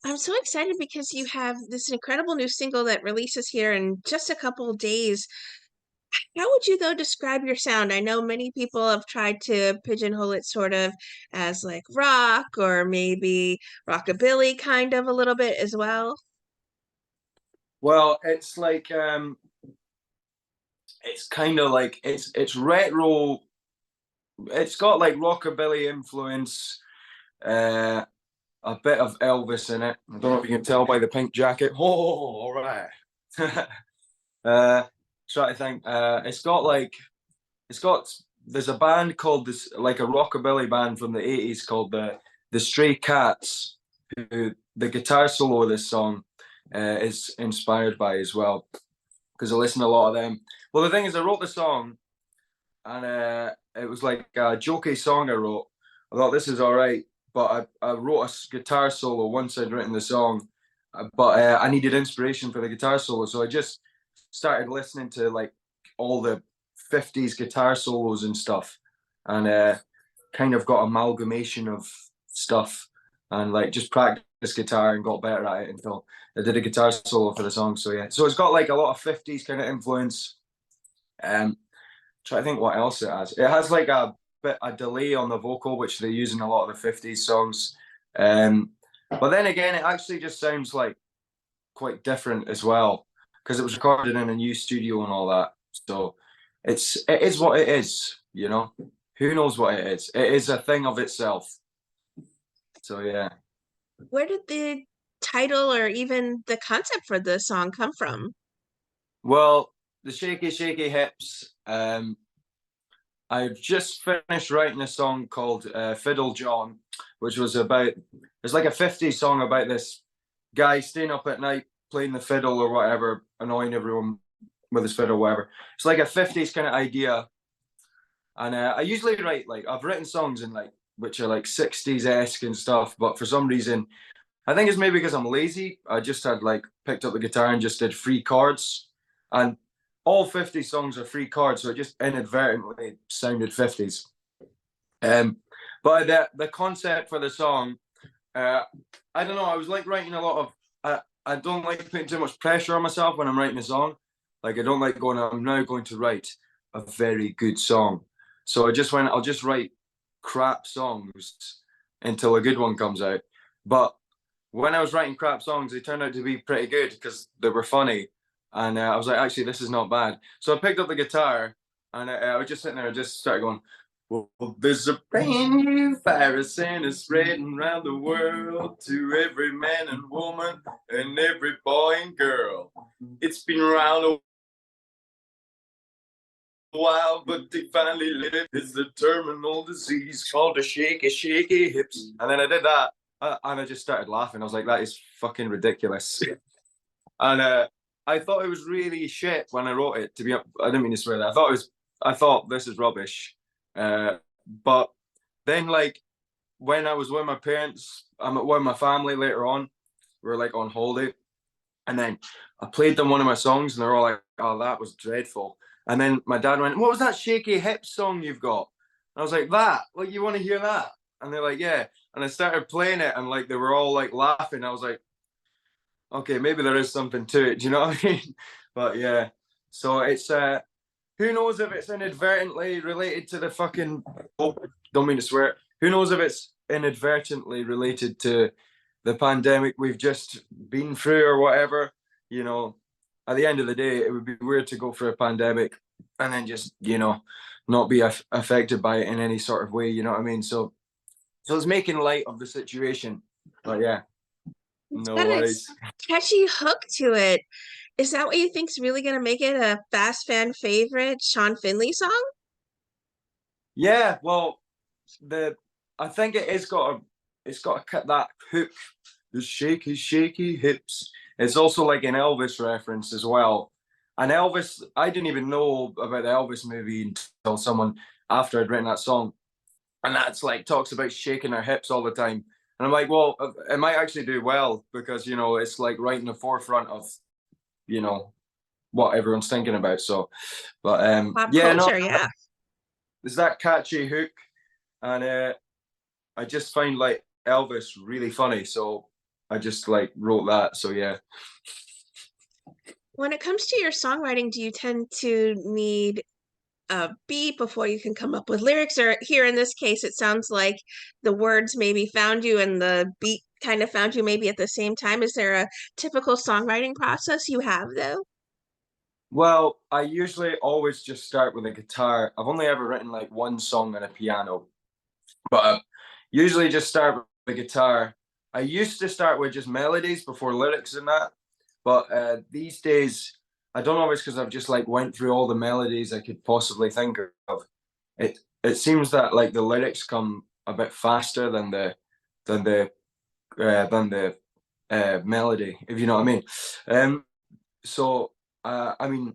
I'm so excited because you have this incredible new single that releases here in just a couple of days. How would you, though, describe your sound? I know many people have tried to pigeonhole it sort of as like rock or maybe rockabilly kind of a little bit as well. Well, it's kind of like it's retro. It's got like rockabilly influence, uh, a bit of Elvis in it. I don't know if you can tell by the pink jacket. Oh, all right. uh, Try to think. It's got there's a band called this, like a rockabilly band from the 80s called the Stray Cats, who the guitar solo of this song is inspired by as well, because I listen to a lot of them. Well, the thing is, I wrote the song, and it was like a jokey song I wrote. I thought this is all right, but I wrote a guitar solo once I'd written the song, but I needed inspiration for the guitar solo, so I just started listening to like all the 50s guitar solos and stuff, and kind of got amalgamation of stuff, and like just practiced guitar and got better at it until I did a guitar solo for the song. So yeah, so it's got like a lot of 50s kind of influence. Um, Try to think what else it has. It has like a delay on the vocal, which they use in a lot of the 50s songs. But then again, it actually just sounds like quite different as well, because it was recorded in a new studio and all that. So it is what it is, you know. Who knows what it is? It is a thing of itself. So yeah. Where did the title or even the concept for the song come from? Well, the Shakey Shakey Hips. I've just finished writing a song called Fiddle John, which was about, it's like a 50s song about this guy staying up at night playing the fiddle or whatever, annoying everyone with his fiddle or whatever. It's like a 50s kind of idea. And I usually write, like, I've written songs in like, which are like 60s-esque and stuff, but for some reason, I think it's maybe because I'm lazy. I just had like picked up the guitar and just did free chords. And all 50 songs are free chords, so it just inadvertently sounded 50s. But the concept for the song, uh, I don't know. I was like writing a lot of. I don't like putting too much pressure on myself when I'm writing a song. Like I don't like going. I'm now going to write a very good song. So I just went. I'll just write crap songs until a good one comes out. But when I was writing crap songs, they turned out to be pretty good because they were funny. And I was like, actually, this is not bad. So I picked up the guitar, and I was just sitting there and just started going, well, there's a brand new virus and it's spreading around the world to every man and woman and every boy and girl. It's been around a while, but they finally let it. It's the terminal disease called the shaky, shaky hips. And then I did that, and I just started laughing. I was like, that is fucking ridiculous. And I thought it was really shit when I wrote it. To be, I didn't mean to swear that. I thought this is rubbish. But then, like, when I was with my parents, I'm with my family later on. We were like on holiday, and then I played them one of my songs, and they're all like, "Oh, that was dreadful." And then my dad went, "What was that Shaky Hips song you've got?" And I was like, "That? Like, you want to hear that?" And they're like, "Yeah." And I started playing it, and like they were all like laughing. I was like, "Okay, maybe there is something to it." Do you know what I mean? But yeah, so it's who knows if it's inadvertently related to the fucking, oh, don't mean to swear. Who knows if it's inadvertently related to the pandemic we've just been through or whatever. You know, at the end of the day, it would be weird to go through a pandemic and then just, not be affected by it in any sort of way. You know what I mean? So it's making light of the situation. But yeah, It's no got a worries. catchy hook to it. Is that what you think's really gonna make it a fast fan favorite Sean Findlay song? Yeah, well, the I think it's got a cut that hook, the shaky shaky hips. It's also like an Elvis reference as well. And Elvis, I didn't even know about the Elvis movie until someone after I'd written that song, and that's like talks about shaking her hips all the time. And I'm like, well, it might actually do well because it's like right in the forefront of you know what everyone's thinking about. So, but Pop yeah, no, culture, yeah. there's that catchy hook, and I just find like Elvis really funny. So I just like wrote that. So yeah. When it comes to your songwriting, do you tend to need a beat before you can come up with lyrics? Or here in this case, it sounds like the words maybe found you and the beat kind of found you maybe at the same time. Is there a typical songwriting process you have though? Well, I usually always just start with a guitar. I've only ever written like one song on a piano, but usually just start with the guitar. I used to start with just melodies before lyrics and that, but these days I don't know if it's because I've just like went through all the melodies I could possibly think of. It seems that like the lyrics come a bit faster than the than the melody, if you know what I mean. Um, so I mean,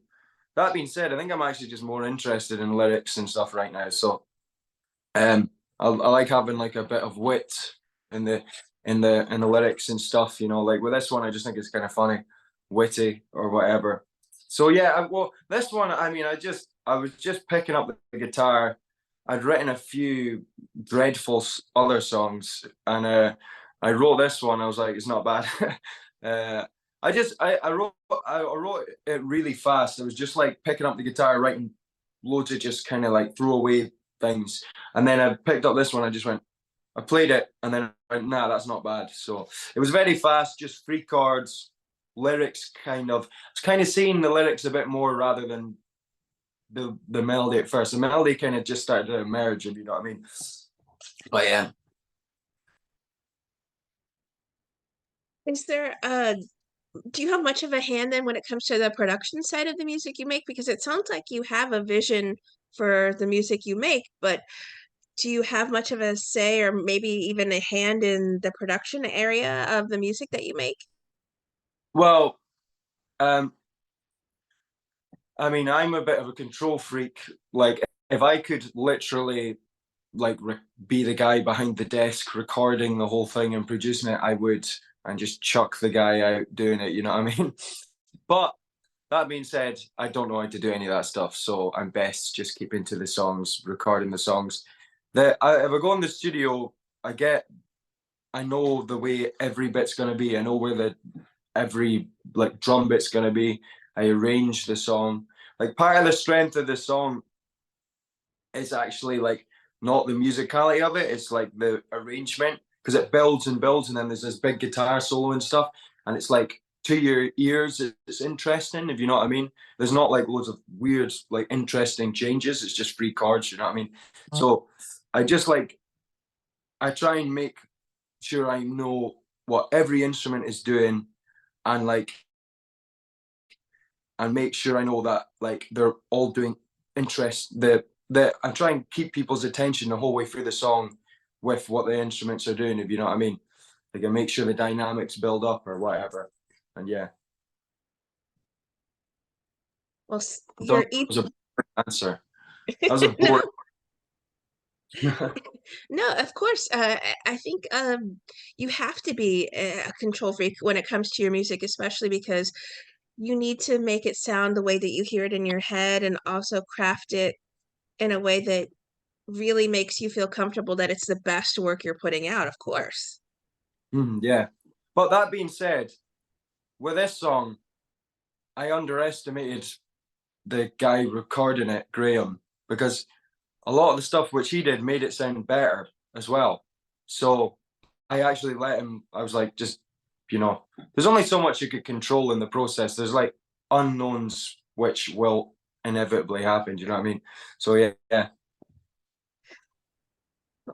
that being said, I think I'm actually just more interested in lyrics and stuff right now. So I like having like a bit of wit in the in the lyrics and stuff. You know, like with this one, I just think it's kind of funny, witty or whatever. So yeah, well, this one, I mean, I was just picking up the guitar. I'd written a few dreadful other songs, and I wrote this one. I was like, it's not bad. uh, I wrote it really fast. I was just like picking up the guitar, writing loads of just kind of like throwaway things, and then I picked up this one. I played it, and then I went, nah, that's not bad. So it was very fast, just three chords, lyrics kind of. I was kind of seeing the lyrics a bit more rather than the melody at first. The melody kind of just started to emerge, if you know what I mean. But yeah. Is there do you have much of a hand then when it comes to the production side of the music you make? Because it sounds like you have a vision for the music you make, but do you have much of a say or maybe even a hand in the production area of the music that you make? Well, um, I mean, I'm a bit of a control freak. Like, if I could literally like be the guy behind the desk recording the whole thing and producing it, I would, and just chuck the guy out doing it. You know what I mean? But that being said, I don't know how to do any of that stuff, so I'm best just keeping to the songs, recording the songs. If I go in the studio, I know the way every bit's gonna be. I know where the every like drum bit's gonna be. I arrange the song. Like part of the strength of the song is actually like not the musicality of it, it's like the arrangement because it builds and builds, and then there's this big guitar solo and stuff, and it's like to your ears, it's interesting, if you know what I mean. There's not like loads of weird, like interesting changes. It's just three chords, you know what I mean. So I just like I try and make sure I know what every instrument is doing, and like and make sure I know that like they're all doing interest the I try and keep people's attention the whole way through the song with what the instruments are doing, if you know what I mean. Like I make sure the dynamics build up or whatever. And yeah. Well, I don't know your if EP. that was a boring answer. That was a boring. No, of course. I think you have to be a control freak when it comes to your music, especially because you need to make it sound the way that you hear it in your head and also craft it in a way that really makes you feel comfortable that it's the best work you're putting out, of course. Yeah. But that being said, with this song, I underestimated the guy recording it, Graham, because a lot of the stuff which he did made it sound better as well. So I actually let him, I was like, just, you know, there's only so much you could control in the process. There's like unknowns which will inevitably happen. Do you know what I mean? So yeah, yeah.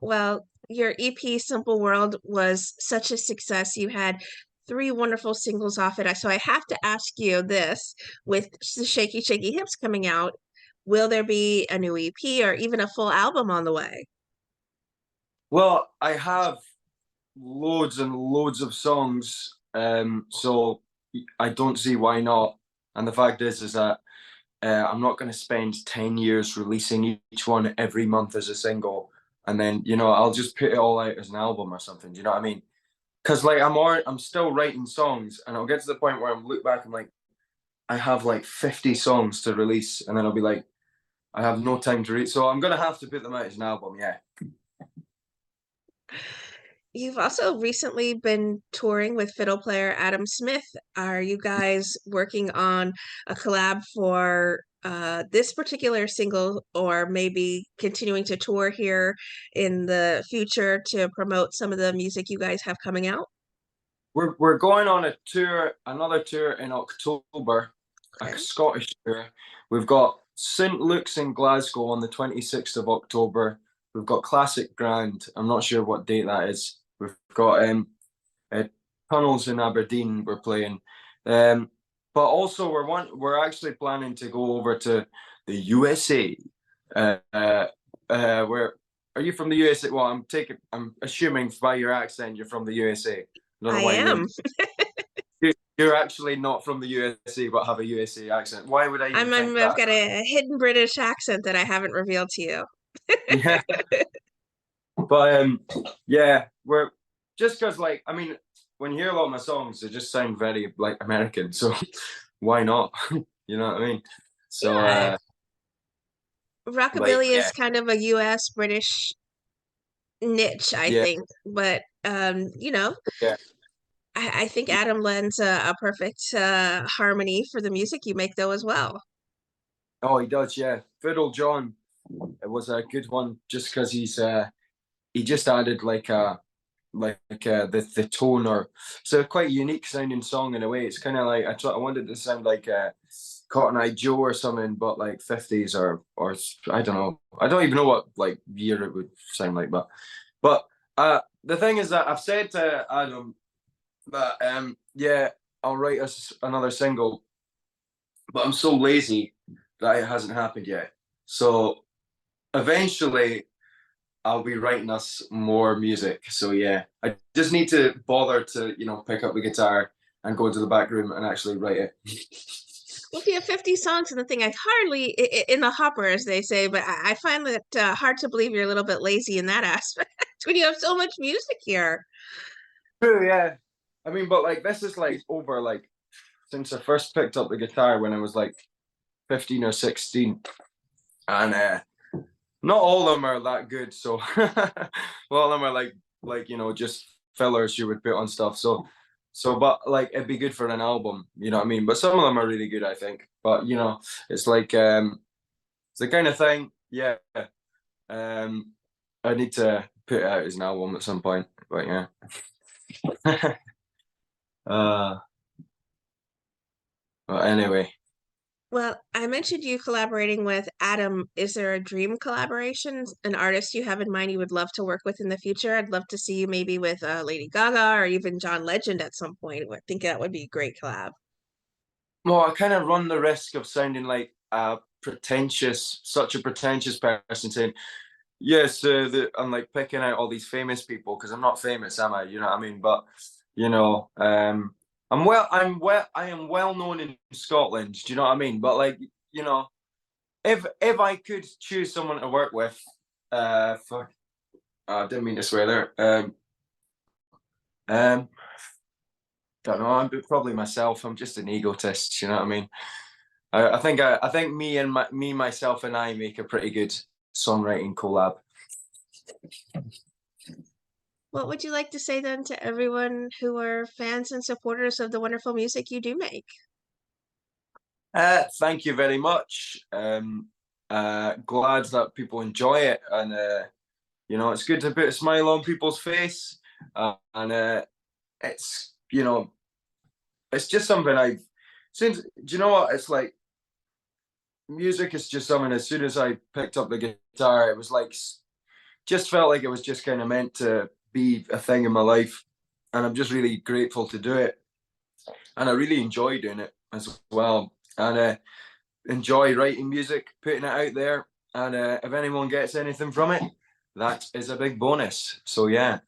Well, your EP Simple World was such a success. You had three wonderful singles off it. So I have to ask you this, with the Shakey Shakey Hips coming out, will there be a new EP or even a full album on the way? Well, I have loads and loads of songs, so I don't see why not. And the fact is that I'm not going to spend 10 years releasing each one every month as a single. And then, you know, I'll just put it all out as an album or something. Do you know what I mean? Because like I'm still writing songs, and I'll get to the point where I'm look back and like I have like 50 songs to release, and then I'll be like, I have no time to read. So I'm gonna have to put them out as an album, yeah. You've also recently been touring with fiddle player Adam Smith. Are you guys working on a collab for this particular single, or maybe continuing to tour here in the future to promote some of the music you guys have coming out? We're going on a tour, another tour in October, a Okay. Scottish tour. We've got St Luke's in Glasgow on the 26th of October. We've got Classic Grand. I'm not sure what date that is. We've got uh, Tunnels in Aberdeen. We're playing, but also we're actually planning to go over to the USA. Where are you from the USA? Well, I'm assuming by your accent you're from the USA. I don't know I why am. you're actually not from the USA but have a USA accent. Why would I even think I've that? got a hidden British accent that I haven't revealed to you. Yeah, but yeah, we're just because like I mean, when you hear a lot of my songs, they just sound very like American. So why not? You know what I mean? So Yeah. like Rockabilly is yeah, kind of a US British niche, I yeah, think. But yeah. I think Adam lends a perfect harmony for the music you make, though, as well. Oh, he does. Yeah, Fiddle John. It was a good one just because he just added the tone or it's a quite unique sounding song in a way. It's kind of like I wanted to sound like Cotton Eye Joe or something, but like 50s or I don't know. I don't even know what like year it would sound like, but the thing is that I've said to Adam that yeah, I'll write us another single, but I'm so lazy that it hasn't happened yet. So eventually I'll be writing us more music. So yeah, I just need to bother to, pick up the guitar and go into the back room and actually write it. Well, if you have 50 songs in the thing, I hardly in the hopper, as they say, but I find that hard to believe you're a little bit lazy in that aspect when you have so much music here. True, yeah. I mean, but like this is like over like since I first picked up the guitar when I was like 15 or 16. And not all of them are that good. So a lot of them are just fillers you would put on stuff. But like it'd be good for an album, you know what I mean? But some of them are really good, I think. But it's like it's the kind of thing, yeah. Um I need to put it out as an album at some point. But yeah. uh but anyway. Well, I mentioned you collaborating with Adam. Is there a dream collaboration, an artist you have in mind you would love to work with in the future? I'd love to see you maybe with Lady Gaga or even John Legend at some point. I think that would be a great collab. Well, I kind of run the risk of sounding like such a pretentious person saying, yes, I'm like picking out all these famous people because I'm not famous, am I? You know what I mean? But you know, I am well known in Scotland. Do you know what I mean? But like, you know, if I could choose someone to work with, fuck, I didn't mean to swear there. Um, don't know. I'm probably myself. I'm just an egotist. You know what I mean? I think me myself and I make a pretty good songwriting collab. What would you like to say then to everyone who are fans and supporters of the wonderful music you do make? Thank you very much. Glad that people enjoy it, and it's good to put a smile on people's face. And it's it's just something I've since. Do you know what? It's like music is just something. As soon as I picked up the guitar, it was like just felt like it was just kind of meant to be a thing in my life, and I'm just really grateful to do it, and I really enjoy doing it as well. And enjoy writing music, putting it out there, and if anyone gets anything from it, that is a big bonus. So yeah.